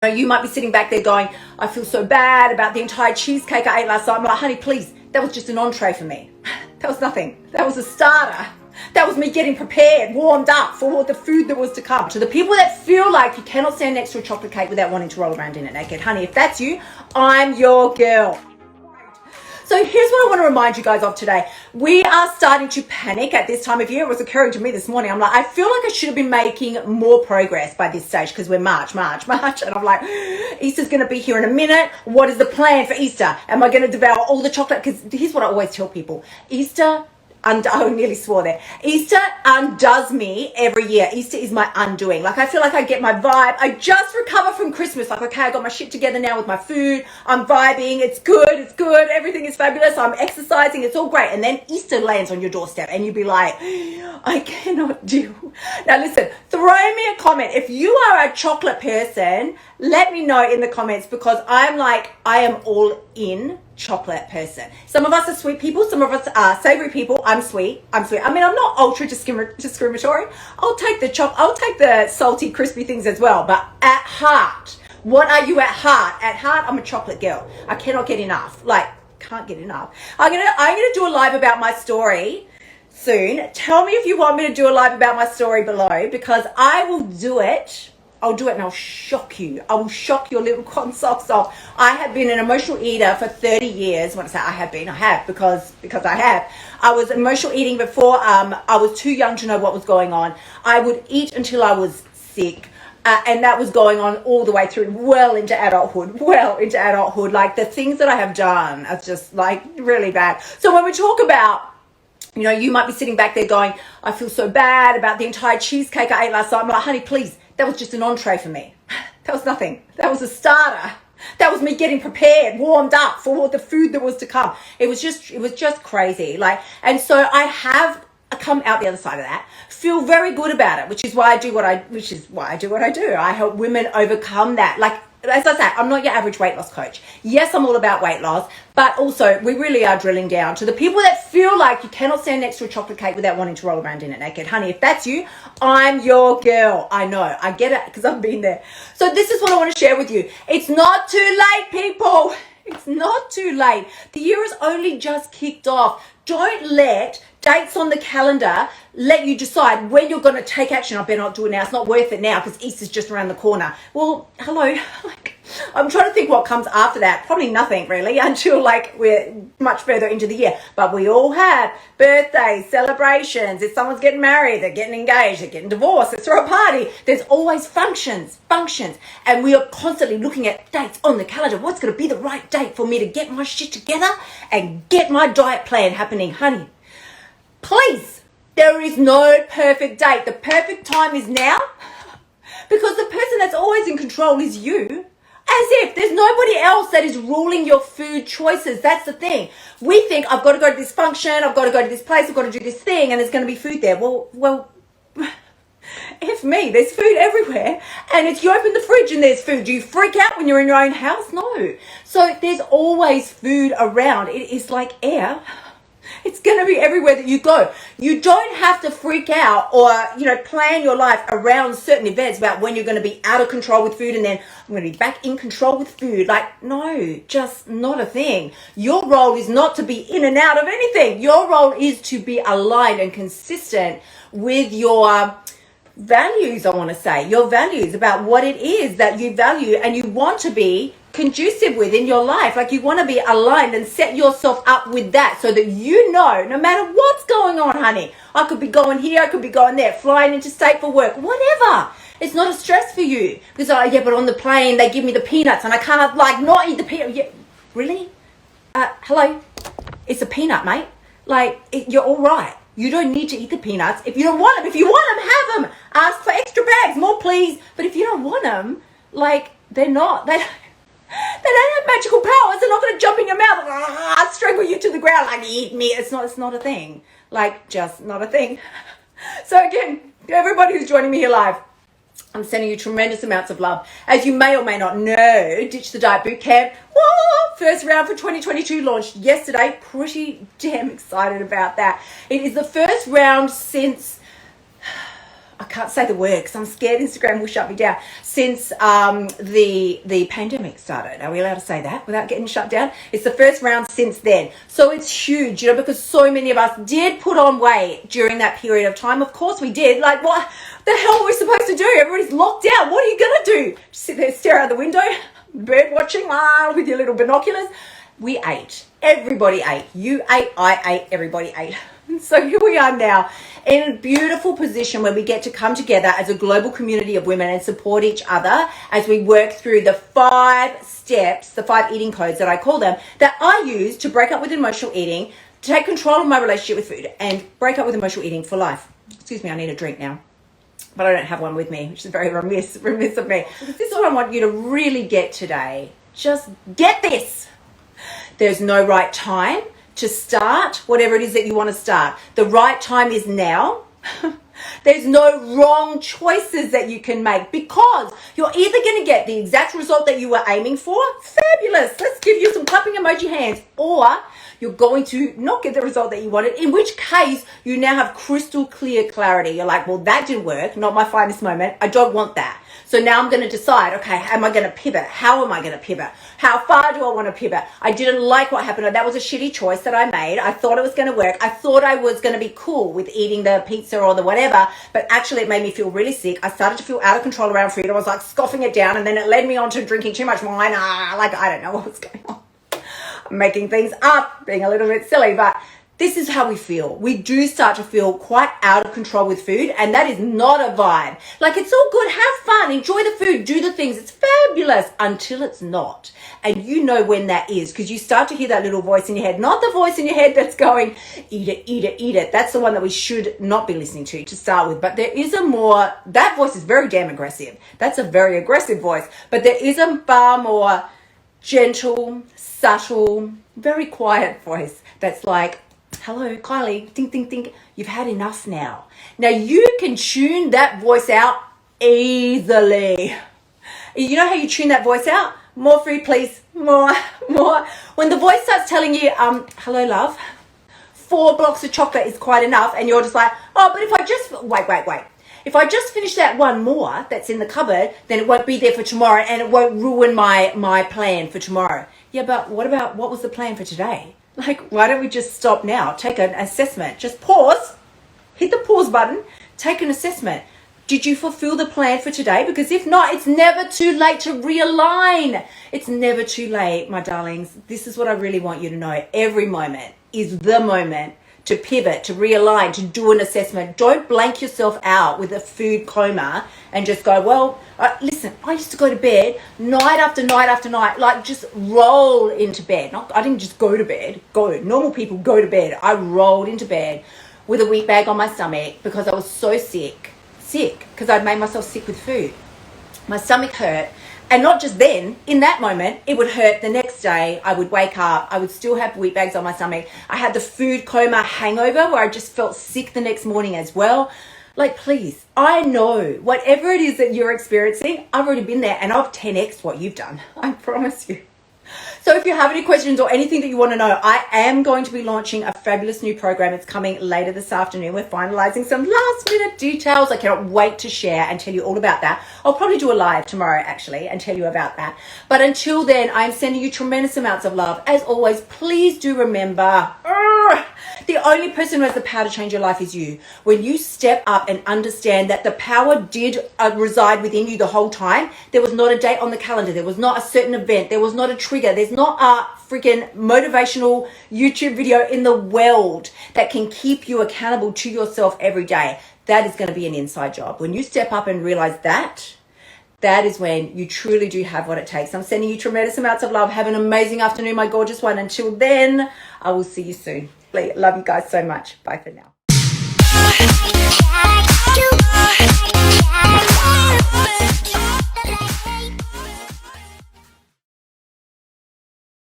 You might be sitting back there going, I feel so bad about the entire cheesecake I ate last night. I'm like, honey, please, that was just an entree for me. That was nothing. That was a starter. That was me getting prepared, warmed up for the food that was to come. To the people that feel like you cannot stand next to a chocolate cake without wanting to roll around in it naked, honey, if that's you, I'm your girl. So here's what I want to remind you guys of today. We are starting to panic at this time of year. It was occurring to me this morning. I'm like, I feel like I should have been making more progress by this stage because we're March. And I'm like, Easter's going to be here in a minute. What is the plan for Easter? Am I going to devour all the chocolate? Because here's what I always tell people. I nearly swore there. Easter undoes me every year. Easter is my undoing. Like, I feel like I get my vibe. I just recover from Christmas. Like, okay, I got my shit together now with my food. I'm vibing. It's good. Everything is fabulous. I'm exercising. It's all great. And then Easter lands on your doorstep and you'll be like, I cannot deal. Now, listen, throw me a comment. If you are a chocolate person, let me know in the comments because I am all in chocolate person. Some of us are sweet people, some of us are savory people. I'm sweet. I mean, I'm not ultra discriminatory. I'll take the salty, crispy things as well. But at heart, what are you at heart? At heart, I'm a chocolate girl. I cannot get enough. Can't get enough. I'm gonna do a live about my story soon. Tell me if you want me to do a live about my story below because I will do it. I'll do it and I'll shock you. I will shock your little cotton socks off. I have been an emotional eater for 30 years. When I say I have because I have. I was emotional eating before I was too young to know what was going on. I would eat until I was sick. And that was going on all the way through, well into adulthood. Like the things that I have done are just like really bad. So when we talk about, you might be sitting back there going, I feel so bad about the entire cheesecake I ate last night. I'm like, honey, please, that was just an entree for me. That was nothing. That was a starter. That was me getting prepared, warmed up for the food that was to come. It was just crazy. And so I have come out the other side of that, feel very good about it, which is why I do what I do. I help women overcome that. Like, as I say, I'm not your average weight loss coach. Yes, I'm all about weight loss, but also we really are drilling down to the people that feel like you cannot stand next to a chocolate cake without wanting to roll around in it naked. Honey, if that's you, I'm your girl. I know, I get it because I've been there. So this is what I want to share with you. It's not too late, people. It's not too late. The year has only just kicked off. Don't let dates on the calendar let you decide when you're going to take action. I better not do it now. It's not worth it now because Easter's just around the corner. Well, hello. I'm trying to think what comes after that. Probably nothing really until we're much further into the year. But we all have birthdays, celebrations. If someone's getting married, they're getting engaged, they're getting divorced, let's throw a party. There's always functions. And we are constantly looking at dates on the calendar. What's going to be the right date for me to get my shit together and get my diet plan happening? Honey, please, there is no perfect date. The perfect time is now because the person that's always in control is you. As if there's nobody else that is ruling your food choices. That's the thing. We think, I've got to go to this function, I've got to go to this place, I've got to do this thing, and there's going to be food there. Well, F me, there's food everywhere. And if you open the fridge and there's food, do you freak out when you're in your own house? No. So there's always food around. It is like air. It's going to be everywhere that you go. You don't have to freak out or, plan your life around certain events about when you're going to be out of control with food and then I'm going to be back in control with food. No, just not a thing. Your role is not to be in and out of anything. Your role is to be aligned and consistent with your values, I want to say. Your values about what it is that you value and you want to be conducive with in your life. You want to be aligned and set yourself up with that so that no matter what's going on, honey, I could be going here, I could be going there, flying interstate for work, whatever. It's not a stress for you because but on the plane they give me the peanuts and I can't not eat the peanut. Yeah, really? Hello, it's a peanut, mate. You're all right. You don't need to eat the peanuts. If you don't want them, if you want them, have them. Ask for extra bags, more please. But if you don't want them, they're not. They don't have magical powers. They're not going to jump in your mouth, strangle you to the ground, eat me. It's not a thing. Just not a thing. So again, everybody who's joining me here live, I'm sending you tremendous amounts of love. As you may or may not know, Ditch the Diet Bootcamp, first round for 2022 launched yesterday. Pretty damn excited about that. It is the first round since I can't say the word because I'm scared Instagram will shut me down. Since the pandemic started. Are we allowed to say that without getting shut down? It's the first round since then. So it's huge, because so many of us did put on weight during that period of time. Of course we did. Like, what the hell are we supposed to do? Everybody's locked out. What are you going to do? Sit there, stare out the window, bird watching with your little binoculars? We ate. Everybody ate. You ate, I ate, everybody ate. So here we are now in a beautiful position where we get to come together as a global community of women and support each other as we work through the 5 steps, the 5 eating codes that I call them, that I use to break up with emotional eating, to take control of my relationship with food, and break up with emotional eating for life. Excuse me, I need a drink now. But I don't have one with me, which is very remiss of me. This is what I want you to really get today. Just get this. There's no right time to start whatever it is that you want to start. The right time is now. There's no wrong choices that you can make, because you're either going to get the exact result that you were aiming for, fabulous, let's give you some clapping emoji hands, or you're going to not get the result that you wanted, in which case you now have crystal clear clarity. You're like, well, that didn't work, not my finest moment, I don't want that. So now I'm going to decide, okay, am I going to pivot? How am I going to pivot? How far do I want to pivot? I didn't like what happened. That was a shitty choice that I made. I thought it was going to work. I thought I was going to be cool with eating the pizza or the whatever, but actually it made me feel really sick. I started to feel out of control around food. I was like scoffing it down, and then it led me on to drinking too much wine. Like, I don't know what was going on. I'm making things up, being a little bit silly, but this is how we feel. We do start to feel quite out of control with food, and that is not a vibe. Like, it's all good, have fun, enjoy the food, do the things, it's fabulous, until it's not. And you know when that is, because you start to hear that little voice in your head, not the voice in your head that's going, eat it, eat it, eat it. That's the one that we should not be listening to start with. But there is that voice is very damn aggressive. That's a very aggressive voice. But there is a far more gentle, subtle, very quiet voice that's like, hello, Kylie, think, think, think. You've had enough now. Now you can tune that voice out easily. You know how you tune that voice out? More food, please. More. When the voice starts telling you, hello, love, 4 blocks of chocolate is quite enough. And you're just like, oh, but if I just, wait. If I just finish that one more that's in the cupboard, then it won't be there for tomorrow, and it won't ruin my plan for tomorrow. Yeah, but what was the plan for today? Like, why don't we just stop now? Take an assessment. Just pause. Hit the pause button. Take an assessment. Did you fulfill the plan for today? Because if not, it's never too late to realign. It's never too late, my darlings. This is what I really want you to know. Every moment is the moment to pivot, to realign, to do an assessment. Don't blank yourself out with a food coma and just go, well, listen, I used to go to bed night after night after night, like just roll into bed. I didn't just go to bed. Normal people go to bed. I rolled into bed with a wheat bag on my stomach because I was so sick because I'd made myself sick with food. My stomach hurt. And not just then, in that moment, it would hurt the next day. I would wake up, I would still have wheat bags on my stomach. I had the food coma hangover where I just felt sick the next morning as well. Like, please, I know whatever it is that you're experiencing, I've already been there, and I've 10x'd what you've done. I promise you. So if you have any questions or anything that you want to know, I am going to be launching a fabulous new program. It's coming later this afternoon. We're finalizing some last minute details. I cannot wait to share and tell you all about that. I'll probably do a live tomorrow actually and tell you about that. But until then, I'm sending you tremendous amounts of love. As always, please do remember, the only person who has the power to change your life is you. When you step up and understand that the power did reside within you the whole time, there was not a date on the calendar. There was not a certain event. There was not a trigger. There's not a freaking motivational YouTube video in the world that can keep you accountable to yourself every day. That is going to be an inside job. When you step up and realize that is when you truly do have what it takes. I'm sending you tremendous amounts of love. Have an amazing afternoon, my gorgeous one. Until then, I will see you soon. Love you guys so much. Bye for now.